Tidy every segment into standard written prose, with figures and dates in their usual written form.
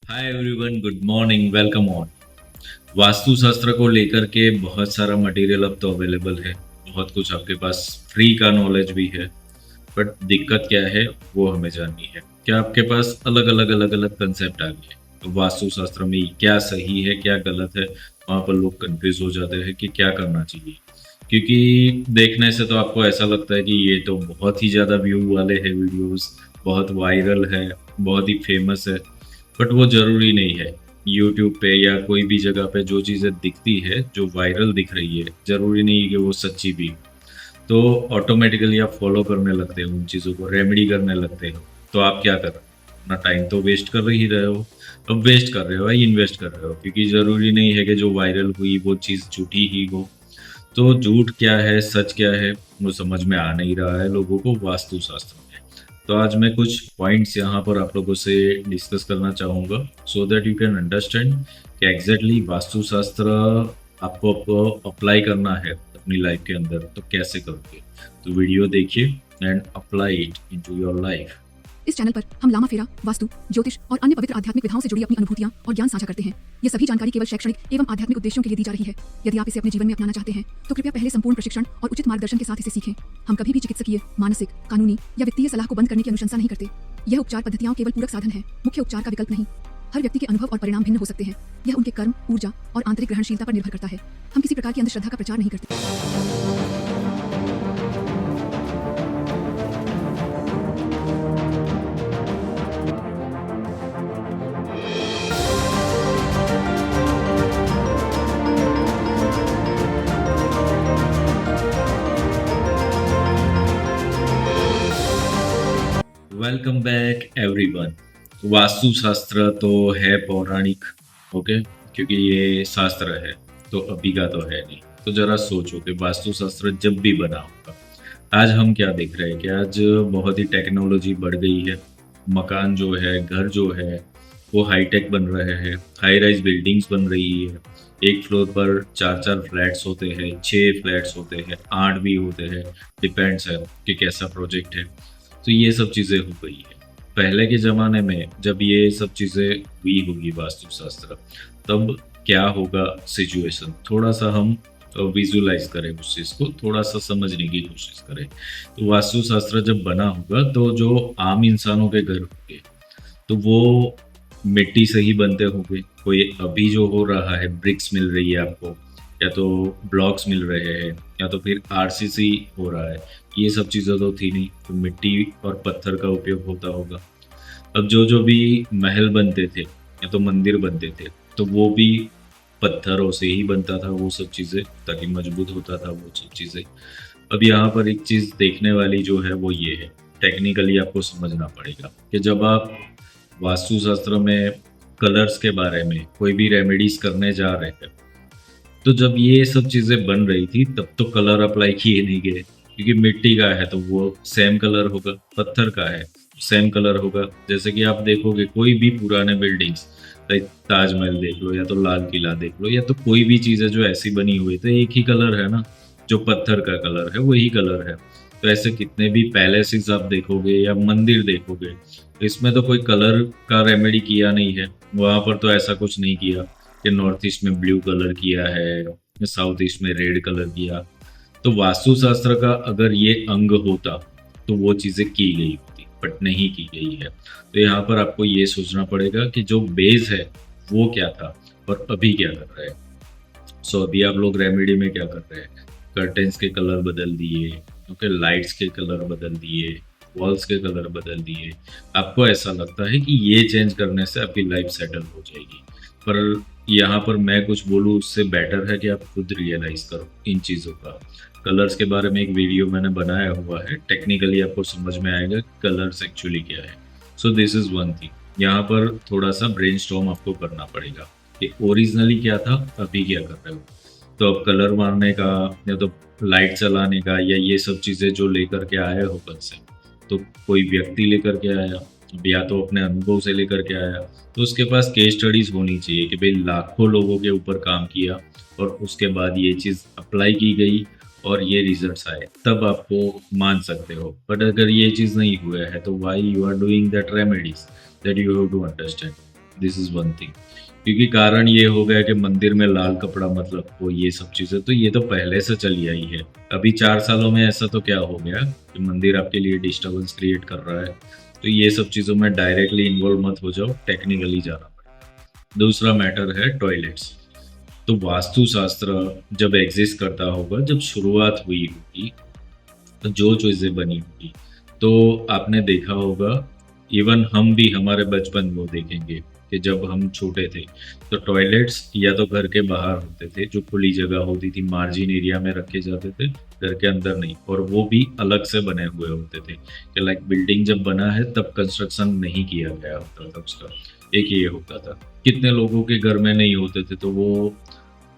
Hi everyone, good morning, welcome on. Vastushastra को लेकर के बहुत सारा मटेरियल अब तो अवेलेबल है। बहुत कुछ आपके पास फ्री का नॉलेज भी है। बट दिक्कत क्या है वो हमें जाननी है। क्या आपके पास अलग अलग अलग अलग कंसेप्ट आ गए तो वास्तुशास्त्र में क्या सही है क्या गलत है, वहाँ पर लोग कंफ्यूज हो जाते हैं कि क्या करना चाहिए। क्योंकि देखने से तो आपको ऐसा लगता है कि ये तो बहुत ही ज़्यादा व्यू वाले हैं वीडियोस, बहुत वायरल है, बहुत ही फेमस है। बट वो ज़रूरी नहीं है। यूट्यूब पे या कोई भी जगह पे जो चीज़ें दिखती है, जो वायरल दिख रही है, ज़रूरी नहीं है कि वो सच्ची भी हो। तो ऑटोमेटिकली आप फॉलो करने लगते हो, उन चीज़ों को रेमेडी करने लगते हो। तो आप क्या कर रहे हो? अपना टाइम तो वेस्ट कर ही रहे हो। अब वेस्ट कर रहे हो या इन्वेस्ट कर रहे हो, क्योंकि ज़रूरी नहीं है कि जो वायरल हुई वो चीज़ झूठी ही हो। तो झूठ क्या है, सच क्या है, वो समझ में आ नहीं रहा है लोगों को वास्तुशास्त्र में। तो आज मैं कुछ पॉइंट्स यहाँ पर आप लोगों से डिस्कस करना चाहूँगा, so that you can understand कि एग्जैक्टली वास्तुशास्त्र आपको अप्लाई करना है अपनी लाइफ के अंदर तो कैसे करोगे। तो वीडियो देखिए and apply it into your life. इस चैनल पर हम लामा फेरा, वास्तु, ज्योतिष और अन्य पवित्र आध्यात्मिक विधाओं से जुड़ी अपनी अनुभूतियां और ज्ञान साझा करते हैं। ये सभी जानकारी केवल शैक्षणिक एवं आध्यात्मिक उद्देश्यों के लिए दी जा रही है। यदि आप इसे अपने जीवन में अपनाना चाहते हैं तो कृपया पहले संपूर्ण प्रशिक्षण और उचित मार्गदर्शन के साथ इसे सीखें। हम कभी भी चिकित्सकीय, मानसिक, कानूनी या वित्तीय सलाह को बंद करने की अनुशंसा नहीं करते। यह उपचार पद्धतियां केवल पूरक साधन है, मुख्य उपचार का विकल्प नहीं। हर व्यक्ति के अनुभव और परिणाम भिन्न हो सकते हैं। यह उनके कर्म, ऊर्जा और आंतरिक ग्रहणशीलता पर निर्भर करता है। हम किसी प्रकार की अंधश्रद्धा का प्रचार नहीं करते। Welcome back everyone. वास्तुशास्त्र तो है पौराणिक, ओके, क्योंकि ये शास्त्र है तो अभी का तो है नहीं। तो जरा सोचो कि वास्तुशास्त्र जब भी बना होगा, आज हम क्या देख रहे हैं कि आज बहुत ही टेक्नोलॉजी बढ़ गई है। मकान जो है, घर जो है, वो हाईटेक बन रहे हैं, हाई राइज बिल्डिंग्स बन रही है। एक फ्लोर पर चार चार फ्लैट्स होते हैं, 6 फ्लैट्स होते हैं, 8 भी होते हैं, डिपेंड्स है कि कैसा प्रोजेक्ट है। तो ये सब चीज़ें हो गई है। पहले के ज़माने में जब ये सब चीज़ें हुई होगी वास्तुशास्त्र, तब क्या होगा सिचुएशन, थोड़ा-सा हम विजुअलाइज़ करें उस चीज़ को, थोड़ा-सा समझने की कोशिश करें। तो वास्तुशास्त्र जब बना होगा तो जो आम इंसानों के घर होंगे, तो वो मिट्टी से ही बनते होंगे। कोई अभी जो हो रहा है, ब्रिक्स मिल रही है आपको, या तो ब्लॉक्स मिल रहे हैं, या तो फिर आरसीसी हो रहा है। ये सब चीज़ें तो थी नहीं, तो मिट्टी और पत्थर का उपयोग होता होगा। अब जो भी महल बनते थे या तो मंदिर बनते थे, तो वो भी पत्थरों से ही बनता था वो सब चीज़ें, ताकि मजबूत होता था वो सब चीज़ें। अब यहाँ पर एक चीज़ देखने वाली जो है वो ये है, टेक्निकली आपको समझना पड़ेगा कि जब आप वास्तुशास्त्र में कलर्स के बारे में कोई भी रेमेडीज करने जा रहे हैं, तो जब ये सब चीज़ें बन रही थी तब तो कलर अप्लाई किए नहीं गए, क्योंकि मिट्टी का है तो वो सेम कलर होगा, पत्थर का है सेम कलर होगा। जैसे कि आप देखोगे कोई भी पुराने बिल्डिंग्स, लाइक ताजमहल देख लो या तो लाल किला देख लो, या तो कोई भी चीज़ें जो ऐसी बनी हुई तो एक ही कलर है ना, जो पत्थर का कलर है वही कलर है। तो ऐसे कितने भी पैलेसेस आप देखोगे या मंदिर देखोगे, इसमें तो कोई कलर का रेमेडी किया नहीं है। वहाँ पर तो ऐसा कुछ नहीं किया कि नॉर्थ ईस्ट में ब्लू कलर किया है, साउथ ईस्ट में रेड कलर किया। तो वास्तुशास्त्र का अगर ये अंग होता तो वो चीज़ें की गई होती, बट नहीं की गई है। तो यहाँ पर आपको ये सोचना पड़ेगा कि जो बेस है वो क्या था और अभी क्या कर रहे हैं। सो अभी आप लोग रेमेडी में क्या कर रहे हैं, कर्टेन्स के कलर बदल दिए, ओके, लाइट्स के कलर बदल दिए, वॉल्स के कलर बदल दिए। आपको ऐसा लगता है कि ये चेंज करने से आपकी लाइफ सेटल हो जाएगी, पर यहाँ पर मैं कुछ बोलूँ उससे बेटर है कि आप खुद रियलाइज़ करो इन चीज़ों का। कलर्स के बारे में एक वीडियो मैंने बनाया हुआ है, टेक्निकली आपको समझ में आएगा कलर्स एक्चुअली क्या है। So this is one thing, यहाँ पर थोड़ा-सा ब्रेनस्टॉर्म आपको करना पड़ेगा कि ओरिजिनली क्या था, अभी क्या कर रहे हो। तो अब कलर मारने का या तो लाइट चलाने का या ये सब चीज़ें जो लेकर के आए हो कंसेप्ट, तो कोई व्यक्ति लेकर के आया, अब या तो अपने अनुभव से लेकर के आया, तो उसके पास केस स्टडीज़ होनी चाहिए कि भई लाखों लोगों के ऊपर काम किया और उसके बाद ये चीज़ अप्लाई की गई और ये रिजल्ट्स आए, तब आपको मान सकते हो। बट अगर ये चीज़ नहीं हुआ है तो why you are doing that remedies, that you have to understand. This is one thing. क्योंकि कारण ये हो गया कि मंदिर में लाल कपड़ा मतलब वो ये सब चीज़ें तो ये तो पहले से चली आई है। अभी 4 सालों में ऐसा तो क्या हो गया कि मंदिर आपके लिए डिस्टर्बेंस क्रिएट कर रहा है। तो ये सब चीज़ों में डायरेक्टली इन्वॉल्व मत हो जाओ, टेक्निकली जाना पड़ेगा। दूसरा मैटर है टॉयलेट्स। तो वास्तुशास्त्र जब एग्जिस्ट करता होगा, जब शुरुआत हुई होगी, तो जो चीज़ें बनी होगी, तो आपने देखा होगा, इवन हम भी हमारे बचपन में वो देखेंगे कि जब हम छोटे थे तो टॉयलेट्स या तो घर के बाहर होते थे, जो खुली जगह होती थी, मार्जिन एरिया में रखे जाते थे, घर के अंदर नहीं, और वो भी अलग से बने हुए होते थे कि लाइक बिल्डिंग जब बना है तब कंस्ट्रक्शन नहीं किया गया होता था उसका। एक ये होता था। कितने लोगों के घर में नहीं होते थे तो वो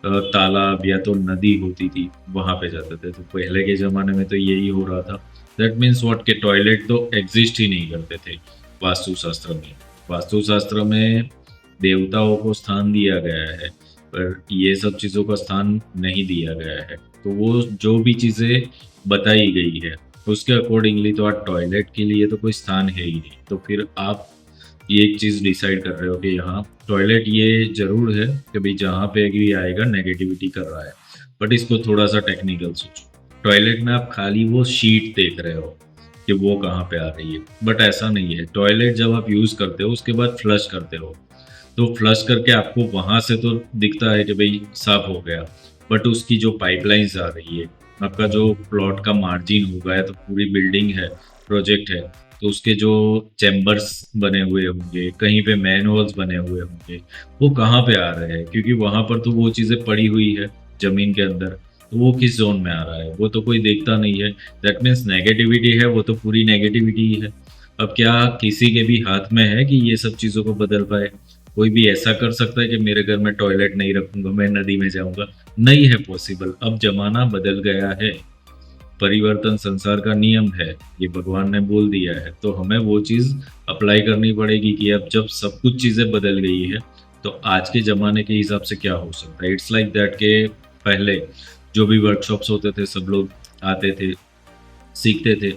तालाब या तो नदी होती थी, वहाँ पे जाते थे। तो पहले के ज़माने में तो यही हो रहा था। दैट मीन्स व्हाट के टॉयलेट तो एग्जिस्ट ही नहीं करते थे वास्तुशास्त्र में। वास्तुशास्त्र में देवताओं को स्थान दिया गया है, पर ये सब चीज़ों का स्थान नहीं दिया गया है। तो वो जो भी चीज़ें बताई गई है, उसके अकॉर्डिंगली तो आप टॉयलेट के लिए तो कोई स्थान है ही नहीं। तो फिर आप ये एक चीज़ डिसाइड कर रहे हो कि यहाँ टॉयलेट ये ज़रूर है कि भाई जहाँ पे भी आएगा नेगेटिविटी कर रहा है। बट इसको थोड़ा सा टेक्निकल सोचो। टॉयलेट में आप खाली वो शीट देख रहे हो कि वो कहाँ पे आ रही है, बट ऐसा नहीं है। टॉयलेट जब आप यूज़ करते हो उसके बाद फ्लश करते हो, तो फ्लश करके आपको वहाँ से तो दिखता है कि भाई साफ हो गया, बट उसकी जो पाइपलाइंस आ रही है, आपका जो प्लॉट का मार्जिन होगा या तो पूरी बिल्डिंग है, प्रोजेक्ट है, तो उसके जो चैम्बर्स बने हुए होंगे, कहीं पे मैनहोल्स बने हुए होंगे, वो कहाँ पे आ रहे हैं? क्योंकि वहाँ पर तो वो चीज़ें पड़ी हुई है ज़मीन के अंदर, तो वो किस ज़ोन में आ रहा है? वो तो कोई देखता नहीं है। दैट मीन्स नेगेटिविटी है, वो तो पूरी नेगेटिविटी ही है। अब क्या किसी के भी हाथ में है कि ये सब चीज़ों को बदल पाए? कोई भी ऐसा कर सकता है कि मेरे घर में टॉयलेट नहीं रखूँगा, मैं नदी में जाऊँगा? नहीं है पॉसिबल। अब ज़माना बदल गया है। परिवर्तन संसार का नियम है, ये भगवान ने बोल दिया है, तो हमें वो चीज़ अप्लाई करनी पड़ेगी कि अब जब सब कुछ चीज़ें बदल गई है, तो आज के ज़माने के हिसाब से क्या हो सकता है। इट्स लाइक दैट के पहले जो भी वर्कशॉप्स होते थे, सब लोग आते थे, सीखते थे।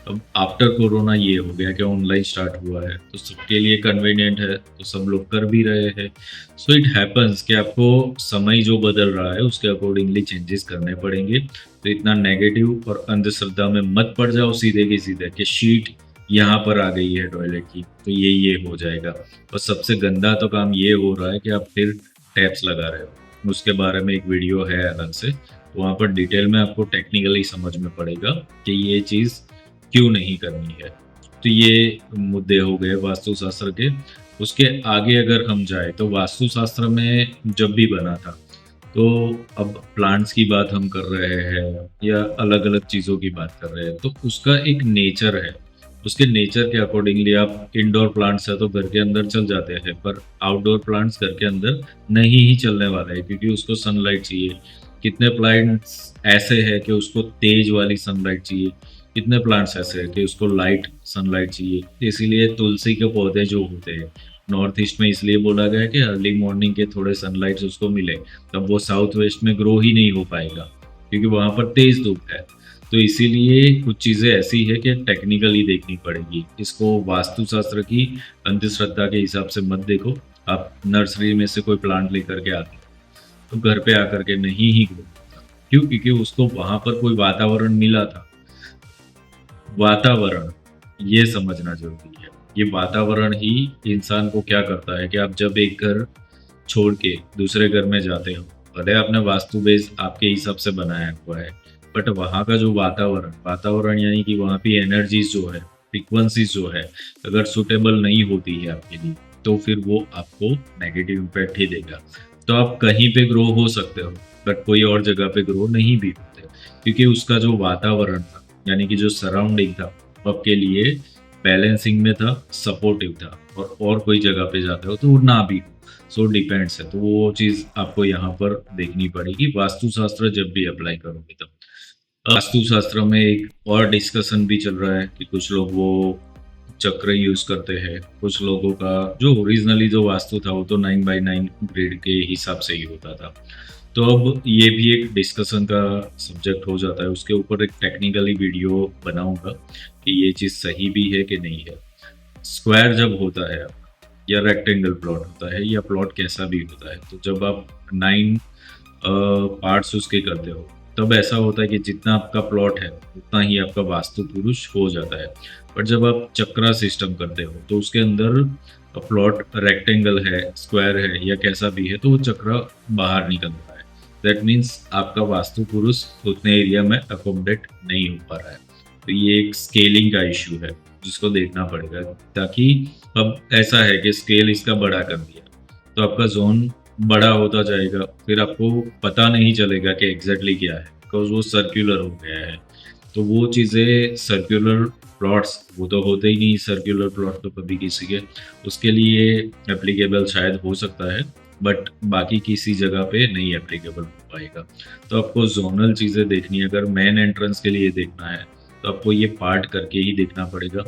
अब आफ्टर कोरोना ये हो गया कि ऑनलाइन स्टार्ट हुआ है, तो सबके लिए कन्वीनियंट है, तो सब लोग कर भी रहे हैं। सो इट हैपन्स कि आपको समय जो बदल रहा है उसके अकॉर्डिंगली चेंजेस करने पड़ेंगे। तो इतना नेगेटिव और अंधश्रद्धा में मत पड़ जाओ सीधे की सीधे कि शीट यहाँ पर आ गई है टॉयलेट की, तो ये हो जाएगा। और सबसे गंदा तो काम ये हो रहा है कि आप फिर टैप्स लगा रहे हो। उसके बारे में एक वीडियो है अलग से, तो वहाँ पर डिटेल में आपको टेक्निकली समझ में पड़ेगा कि ये चीज़ क्यों नहीं करनी है। तो ये मुद्दे हो गए वास्तुशास्त्र के। उसके आगे अगर हम जाए तो वास्तुशास्त्र में जब भी बना था, तो अब प्लांट्स की बात हम कर रहे हैं या अलग-अलग चीज़ों की बात कर रहे हैं, तो उसका एक नेचर है। उसके नेचर के अकॉर्डिंगली आप इंडोर प्लांट्स है तो घर के अंदर चल जाते हैं, पर आउटडोर प्लांट्स घर के अंदर नहीं ही चलने वाला है, क्योंकि उसको सनलाइट चाहिए। कितने प्लांट्स ऐसे हैं कि उसको तेज वाली सनलाइट चाहिए, कितने प्लांट्स ऐसे हैं कि उसको लाइट सनलाइट चाहिए। इसीलिए तुलसी के पौधे जो होते हैं नॉर्थ ईस्ट में इसलिए बोला गया है कि अर्ली मॉर्निंग के थोड़े सनलाइट्स उसको मिले, तब वो साउथ वेस्ट में ग्रो ही नहीं हो पाएगा, क्योंकि वहाँ पर तेज धूप है। तो इसीलिए कुछ चीज़ें ऐसी है कि टेक्निकली देखनी पड़ेगी। इसको वास्तुशास्त्र की अंधश्रद्धा के हिसाब से मत देखो। आप नर्सरी में से कोई प्लांट लेकर के आते हो, तो घर पे आकर के नहीं ही ग्रो होता। क्यों? क्योंकि उसको वहाँ पर कोई वातावरण मिला था। वातावरण, ये समझना ज़रूरी है। ये वातावरण ही इंसान को क्या करता है कि आप जब एक घर छोड़ के दूसरे घर में जाते हो, भले आपने वास्तु बेस आपके हिसाब से बनाया हुआ है, बट वहाँ का जो वातावरण यानी कि वहाँ की एनर्जीज़ जो है, फ्रीक्वेंसीज़ जो है, अगर सूटेबल नहीं होती है आपके लिए, तो फिर वो आपको नेगेटिव इम्पैक्ट ही देगा। तो आप कहीं पे ग्रो हो सकते हो, बट कोई और जगह पे ग्रो नहीं भी होते, क्योंकि उसका जो वातावरण था, यानी कि जो सराउंडिंग था, वो आपके लिए बैलेंसिंग में था, सपोर्टिव था, और कोई जगह पे जाते हो तो वो ना भी हो। सो डिपेंड्स है, तो वो चीज़ आपको यहाँ पर देखनी पड़ेगी वास्तुशास्त्र जब भी अप्लाई करोगे तब। वास्तुशास्त्र में एक और डिस्कशन भी चल रहा है कि कुछ लोग वो चक्र यूज़ करते हैं, कुछ लोगों का जो ओरिजिनली जो वास्तु था वो तो 9x9 ग्रिड के हिसाब से ही होता था। तो अब ये भी एक डिस्कशन का सब्जेक्ट हो जाता है, उसके ऊपर एक टेक्निकली वीडियो बनाऊंगा कि ये चीज़ सही भी है कि नहीं है। स्क्वायर जब होता है या रेक्टेंगल प्लॉट होता है या प्लॉट कैसा भी होता है। तो जब आप 9 पार्ट्स उसके करते हो तब ऐसा होता है कि जितना आपका प्लॉट है उतना ही आपका वास्तु पुरुष हो जाता है। पर जब आप चक्रा सिस्टम करते हो तो उसके अंदर प्लॉट रेक्टेंगल है, स्क्वायर है या कैसा भी है, तो वो चक्र बाहर निकलता है। दैट मीन्स आपका वास्तु पुरुष उतने एरिया में अकोमोडेट नहीं हो पा रहा है। तो ये एक स्केलिंग का इश्यू है जिसको देखना पड़ेगा, ताकि अब ऐसा है कि स्केल इसका बड़ा कर दिया तो आपका जोन बड़ा होता जाएगा, फिर आपको पता नहीं चलेगा कि एग्जैक्टली क्या है, बिकॉज वो सर्कुलर हो गया है। तो वो चीज़ें सर्कुलर प्लॉट्स वो तो होते ही नहीं, सर्कुलर प्लॉट तो कभी किसी के उसके लिए एप्लीकेबल शायद हो सकता है, बट बाकी किसी जगह पे नहीं एप्लीकेबल हो पाएगा। तो आपको जोनल चीज़ें देखनी है। अगर मेन एंट्रेंस के लिए देखना है तो आपको ये पार्ट करके ही देखना पड़ेगा।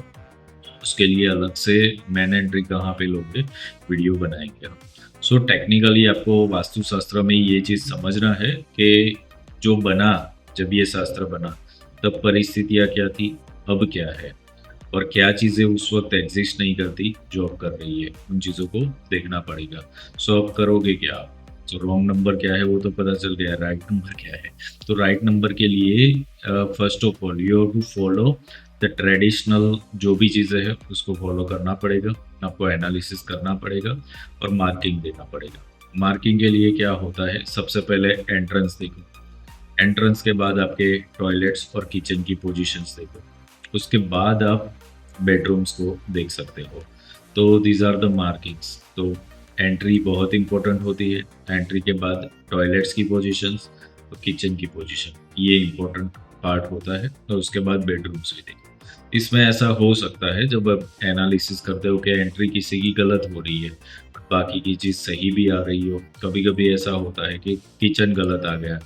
उसके लिए अलग से मेन एंट्री कहाँ पे लोगे वीडियो बनाएंगे हम। सो टेक्निकली आपको वास्तुशास्त्र में ये चीज़ समझना है कि जो बना, जब ये शास्त्र बना तब परिस्थितियाँ क्या थी, अब क्या है, और क्या चीज़ें उस वक्त एग्जिस्ट नहीं करती जो अब कर रही है, उन चीज़ों को देखना पड़ेगा। सो अब करोगे क्या? तो रॉन्ग नंबर क्या है वो तो पता चल गया, राइट नंबर क्या है। तो राइट नंबर के लिए first of all you have to follow the traditional, जो भी चीज़ें हैं उसको फॉलो करना पड़ेगा, आपको एनालिसिस करना पड़ेगा और मार्किंग देना पड़ेगा। मार्किंग के लिए क्या होता है, सबसे पहले एंट्रेंस देखो, एंट्रेंस के बाद आपके टॉयलेट्स और किचन की पोजीशंस देखो, उसके बाद आप बेडरूम्स को देख सकते हो। तो दीज आर द मार्किंग्स। तो एंट्री बहुत इंपॉर्टेंट होती है, एंट्री के बाद टॉयलेट्स की पोजीशंस और किचन की पोजीशन, ये इंपॉर्टेंट पार्ट होता है। और उसके बाद बेडरूम्स भी देखो। इसमें ऐसा हो सकता है जब आप एनालिसिस करते हो कि एंट्री किसी की गलत हो रही है, बाकी की चीज़ सही भी आ रही हो। कभी कभी ऐसा होता है कि किचन गलत आ गया,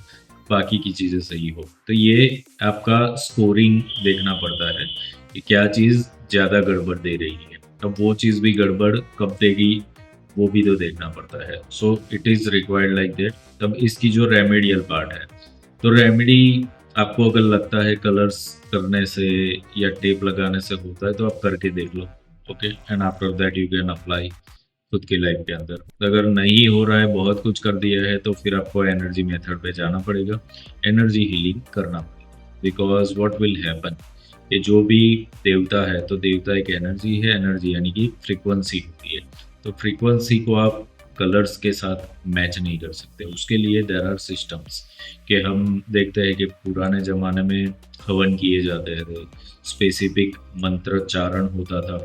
बाकी की चीज़ें सही हो। तो ये आपका स्कोरिंग देखना पड़ता है कि क्या चीज़ ज़्यादा गड़बड़ दे रही है। अब वो चीज़ भी गड़बड़ कब देगी वो भी तो देखना पड़ता है। So it is required like that. तब इसकी जो रेमेडियल पार्ट है, तो रेमेडी आपको अगर लगता है कलर्स करने से या टेप लगाने से होता है तो आप करके देख लो, okay, and after that you can apply खुद की लाइफ के अंदर। अगर नहीं हो रहा है, बहुत कुछ कर दिया है, तो फिर आपको एनर्जी मेथड पे जाना पड़ेगा, एनर्जी हीलिंग करना पड़ेगा। बिकॉज व्हाट विल हैपन, ये जो भी देवता है तो देवता एक एनर्जी है, एनर्जी यानी कि फ्रीक्वेंसी होती है। तो फ्रीक्वेंसी को आप कलर्स के साथ मैच नहीं कर सकते। उसके लिए देयर आर सिस्टम्स कि हम देखते हैं कि पुराने ज़माने में हवन किए जाते थे, स्पेसिफिक मंत्रोच्चारण होता था।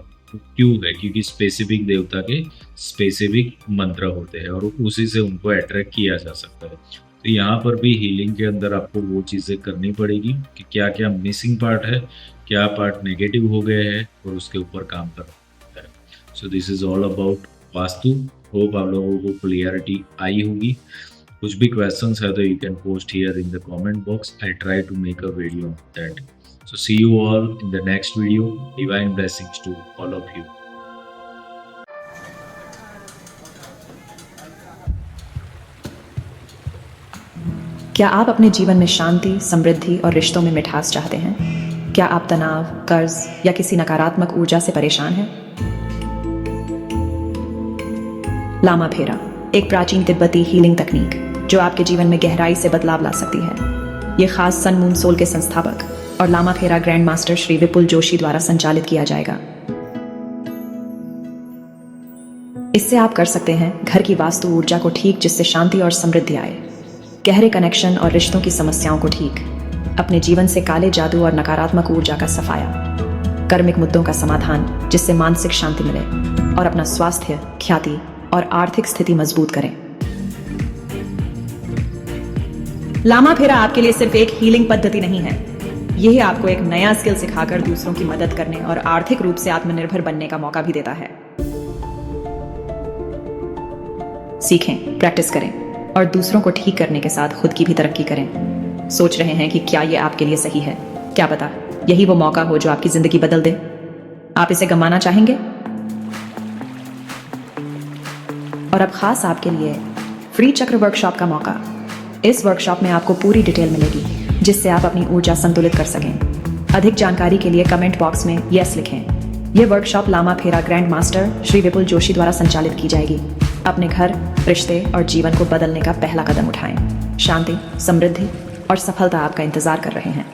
क्यों है? क्योंकि स्पेसिफिक देवता के स्पेसिफिक मंत्र होते हैं और उसी से उनको अट्रैक्ट किया जा सकता है। तो यहाँ पर भी हीलिंग के अंदर आपको वो चीज़ें करनी पड़ेगी कि क्या क्या मिसिंग पार्ट है, क्या पार्ट नेगेटिव हो गए हैं और उसके ऊपर काम करना है। So this is all about vastu. Hope आप लोगों को क्लियरिटी आई होगी। कुछ भी क्वेश्चंस है तो you can post here in the comment box. I try to make a video on that. So see you all in the next video. Divine blessings to all of you. क्या आप अपने जीवन में शांति, समृद्धि और रिश्तों में मिठास चाहते हैं? क्या आप तनाव, कर्ज या किसी नकारात्मक ऊर्जा से परेशान हैं? लामा फेरा, एक प्राचीन तिब्बती हीलिंग तकनीक जो आपके जीवन में गहराई से बदलाव ला सकती है। ये खास सन मून सोल के संस्थापक और लामा फेरा ग्रैंड मास्टर श्री विपुल जोशी द्वारा संचालित किया जाएगा। इससे आप कर सकते हैं घर की वास्तु ऊर्जा को ठीक, जिससे शांति और समृद्धि आए, गहरे कनेक्शन और रिश्तों की समस्याओं को ठीक, अपने जीवन से काले जादू और नकारात्मक ऊर्जा का सफाया, कर्मिक मुद्दों का समाधान जिससे मानसिक शांति मिले, और अपना स्वास्थ्य, ख्याति और आर्थिक स्थिति मजबूत करें। लामा फेरा आपके लिए सिर्फ एक हीलिंग पद्धति नहीं है, यह आपको एक नया स्किल सिखाकर दूसरों की मदद करने और आर्थिक रूप से आत्मनिर्भर बनने का मौका भी देता है। सीखें, प्रैक्टिस करें और दूसरों को ठीक करने के साथ खुद की भी तरक्की करें। सोच रहे हैं कि क्या यह आपके लिए सही है? क्या पता यही वो मौका हो जो आपकी जिंदगी बदल दे। आप इसे गंवाना चाहेंगे? और अब खास आपके लिए फ्री चक्र वर्कशॉप का मौका। इस वर्कशॉप में आपको पूरी डिटेल मिलेगी जिससे आप अपनी ऊर्जा संतुलित कर सकें। अधिक जानकारी के लिए कमेंट बॉक्स में यस लिखें। ये वर्कशॉप लामा फेरा ग्रैंड मास्टर श्री विपुल जोशी द्वारा संचालित की जाएगी। अपने घर, रिश्ते और जीवन को बदलने का पहला कदम उठाएं। शांति, समृद्धि और सफलता आपका इंतजार कर रहे हैं।